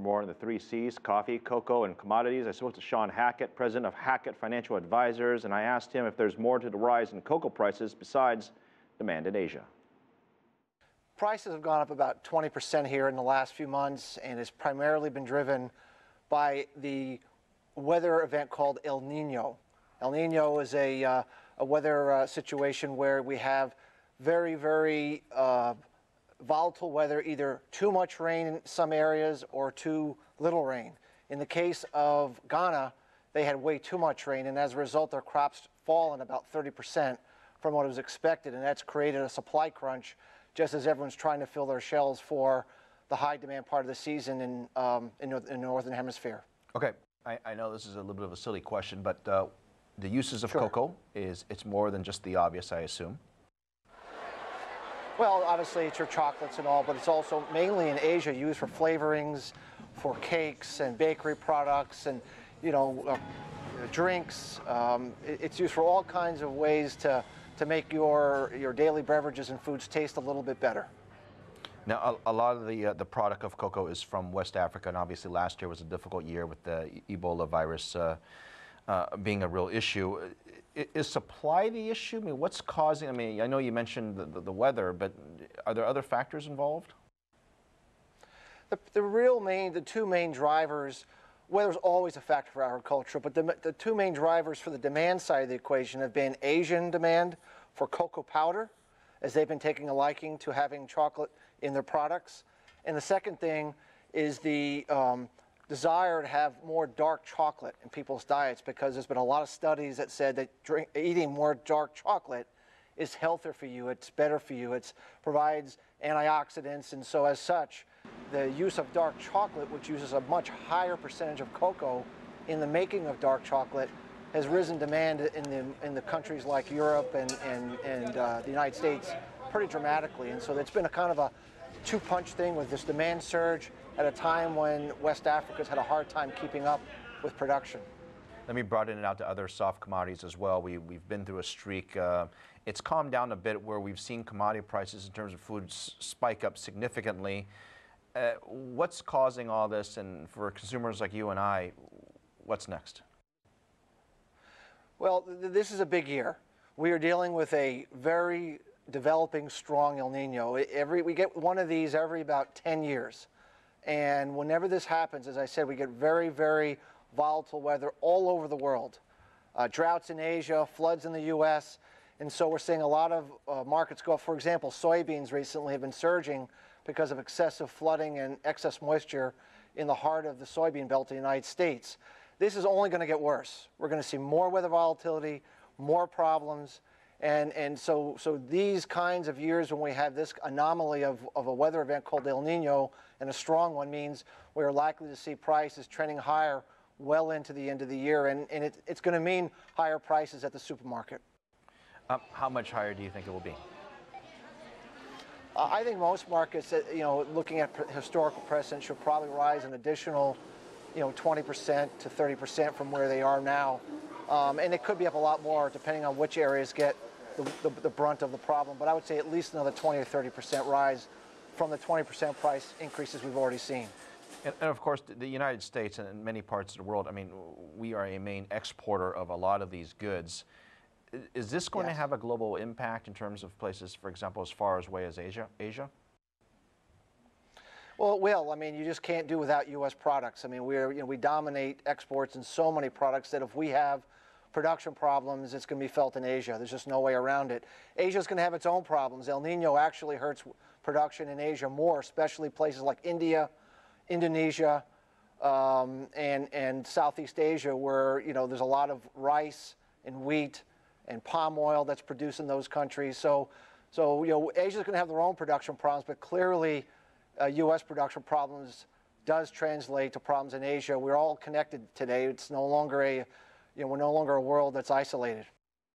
More on the three C's, coffee, cocoa, and commodities. I spoke to Shawn Hackett, president of Hackett Financial Advisors, and I asked him if there's more to the rise in cocoa prices besides demand in Asia. Prices have gone up about 20% here in the last few months, and it's primarily been driven by the weather event called El Nino. El Nino is a weather situation where we have very, very volatile weather, either too much rain in some areas or too little rain. In the case of Ghana, they had way too much rain, and as a result, their crops fallen about 30% from what was expected, and that's created a supply crunch, just as everyone's trying to fill their shelves for the high demand part of the season in the Northern Hemisphere. Okay, I know this is a little bit of a silly question, but the uses of Sure. cocoa, it's more than just the obvious, I assume. Well, obviously it's your chocolates and all, but it's also mainly in Asia used for flavorings, for cakes and bakery products and, drinks. It's used for all kinds of ways to make your daily beverages and foods taste a little bit better. Now, a lot of the product of cocoa is from West Africa, and obviously last year was a difficult year with the Ebola virus being a real issue. Is supply the issue? I mean, what's causing, I know you mentioned the weather, but are there other factors involved? The two main drivers, weather's always a factor for agriculture, but the two main drivers for the demand side of the equation have been Asian demand for cocoa powder, as they've been taking a liking to having chocolate in their products. And the second thing is the desire to have more dark chocolate in people's diets, because there's been a lot of studies that said that eating more dark chocolate is healthier for you, it's better for you, it provides antioxidants, and so as such, the use of dark chocolate, which uses a much higher percentage of cocoa in the making of dark chocolate, has risen demand in the countries like Europe and the United States pretty dramatically. And so it's been a kind of a two-punch thing with this demand surge at a time when West Africa's had a hard time keeping up with production. Let me broaden it out to other soft commodities as well. We've been through a streak. It's calmed down a bit where we've seen commodity prices in terms of foods spike up significantly. What's causing all this, and for consumers like you and I, what's next? Well, this is a big year. We are dealing with a very developing, strong El Nino. We get one of these every about 10 years. And whenever this happens, as I said, we get very, very volatile weather all over the world. Droughts in Asia, floods in the U.S., and so we're seeing a lot of markets go up. For example, soybeans recently have been surging because of excessive flooding and excess moisture in the heart of the soybean belt of the United States. This is only going to get worse. We're going to see more weather volatility, more problems, and so these kinds of years when we have this anomaly of a weather event called El Nino, and a strong one, means we are likely to see prices trending higher well into the end of the year, and it's going to mean higher prices at the supermarket. How much higher do you think it will be? I think most markets, looking at historical precedent, should probably rise an additional, 20% to 30% from where they are now. And it could be up a lot more depending on which areas get the brunt of the problem. But I would say at least another 20 or 30% rise from the 20% price increases we've already seen. And of course, the United States and many parts of the world, we are a main exporter of a lot of these goods. Is this going to have a global impact in terms of places, for example, as far away as Asia? Well, it will. You just can't do without U.S. products. We dominate exports in so many products that if we have production problems, it's going to be felt in Asia. There's just no way around it. Asia's going to have its own problems. El Nino actually hurts production in Asia more, especially places like India, Indonesia, and Southeast Asia, where there's a lot of rice and wheat and palm oil that's produced in those countries. So Asia's going to have their own production problems, but clearly U.S. production problems does translate to problems in Asia. We're all connected today. It's no longer we're no longer a world that's isolated.